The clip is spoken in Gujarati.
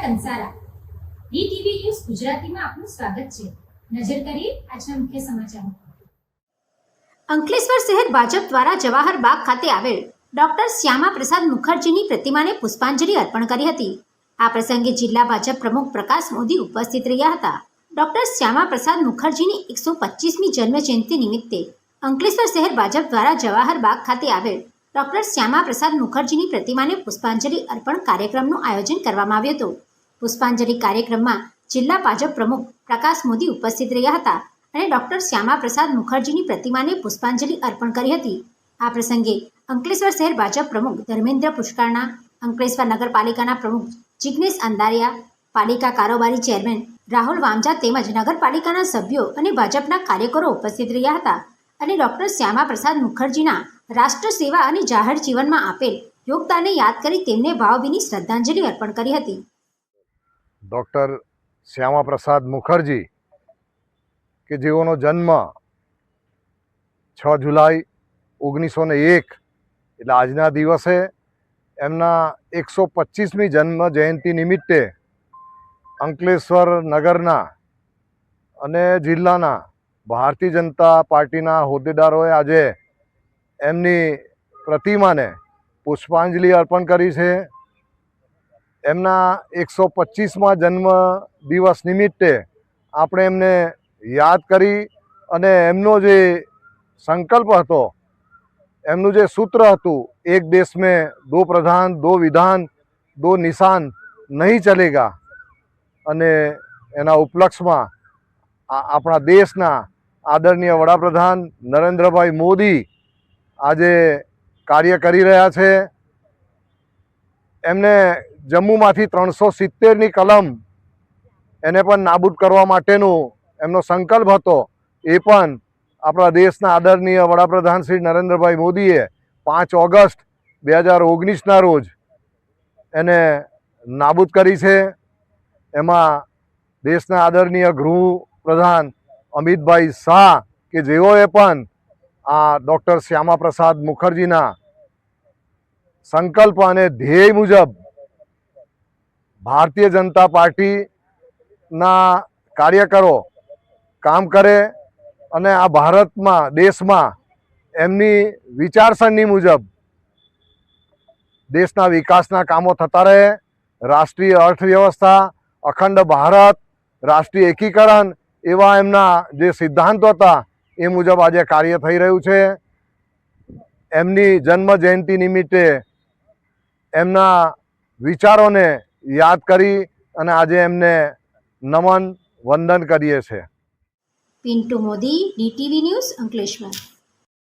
કંસારા ડીટીવી ન્યૂઝ ગુજરાતીમાં આપનું સ્વાગત છે। નજર કરીએ આજના મુખ્ય સમાચારો। અંકલેશ્વર શહેર ભાજપ દ્વારા જવાહર બાગ ખાતે આવેલ ડોક્ટર શ્યામા પ્રસાદ મુખર્જીની પ્રતિમાને પુષ્પાંજલિ અર્પણ કરી હતી। આ પ્રસંગે જિલ્લા ભાજપ પ્રમુખ પ્રકાશ મોદી ઉપસ્થિત રહ્યા હતા। ડોક્ટર શ્યામા પ્રસાદ મુખર્જીની 125મી જન્મ જયંતિ નિમિત્તે અંકલેશ્વર શહેર ભાજપ દ્વારા જવાહર બાગ ખાતે આવેલ ડોક્ટર શ્યામા પ્રસાદ મુખર્જીની પ્રતિમાને પુષ્પાંજલિ અર્પણ કાર્યક્રમનું આયોજન કરવામાં આવ્યું હતું। પુષ્પાંજલિ કાર્યક્રમમાં જિલ્લા ભાજપ પ્રમુખ પ્રકાશ મોદી ઉપસ્થિત રહ્યા હતા અને ડોક્ટર શ્યામા પ્રસાદ મુખર્જીની પ્રતિમાને પુષ્પાંજલિ અર્પણ કરી હતી। આ પ્રસંગે અંકલેશ્વર શહેર ભાજપ પ્રમુખ ધર્મેન્દ્ર પુષ્કરણા, અંકલેશ્વર નગરપાલિકાના પ્રમુખ જિગ્નેશ અંધારિયા, પાલિકા કારોબારી ચેરમેન રાહુલ વામજા તેમજ નગરપાલિકાના સભ્યો અને ભાજપના કાર્યકરો ઉપસ્થિત રહ્યા હતા અને ડોક્ટર શ્યામા પ્રસાદ મુખર્જીના રાષ્ટ્ર સેવા અને જાહેર જીવનમાં આપેલ યોગદાનને યાદ કરી તેમને ભાવભીની શ્રદ્ધાંજલિ અર્પણ કરી હતી। ડૉક્ટર શ્યામા પ્રસાદ મુખર્જી કે જેઓનો જન્મ 6 જુલાઈ 1901 એટલે આજના દિવસે એમના 125મી જન્મ જયંતિ નિમિત્તે અંકલેશ્વર નગરના અને જિલ્લાના ભારતીય જનતા પાર્ટીના હોદ્દેદારોએ આજે એમની પ્રતિમાને પુષ્પાંજલિ અર્પણ કરી છે। એમના 125મા જન્મ દિવસ નિમિત્તે આપણે એમને યાદ કરી અને એમનો જે સંકલ્પ હતો, એમનું જે સૂત્ર હતું, એક દેશ મેં દો પ્રધાન, દો વિધાન, દો નિશાન નહીં ચલેગા, અને એના ઉપલક્ષમાં આપણા દેશના આદરણીય વડાપ્રધાન નરેન્દ્રભાઈ મોદી આજે કાર્ય કરી રહ્યા છે। એમને જમ્મુમાંથી 370ની કલમ એને પણ નાબૂદ કરવા માટેનો એમનો સંકલ્પ હતો। એ પણ આપણા દેશના આદરણીય વડાપ્રધાન શ્રી નરેન્દ્રભાઈ મોદીએ 5 ઓગસ્ટ 2019ના રોજ એને નાબૂદ કરી છે। એમાં દેશના આદરણીય ગૃહપ્રધાન અમિતભાઈ શાહ કે જેઓએ પણ આ ડૉક્ટર શ્યામા પ્રસાદ મુખર્જીના સંકલ્પ અને ધ્યેય મુજબ ભારતીય જનતા પાર્ટીના કાર્યકરો કામ કરે અને આ ભારતમાં, દેશમાં એમની વિચારસરણી મુજબ દેશના વિકાસના કામો થતા રહે, રાષ્ટ્રીય અર્થવ્યવસ્થા, અખંડ ભારત, રાષ્ટ્રીય એકીકરણ એવા એમના જે સિદ્ધાંતો હતા એ મુજબ આજે કાર્ય થઈ રહ્યું છે। એમની જન્મ જયંતિ નિમિત્તે એમના વિચારોને યાદ કરી અને આજે એમને નમન વંદન કરીએ છીએ। Pintu Modi, DTV news, Ankleshwar.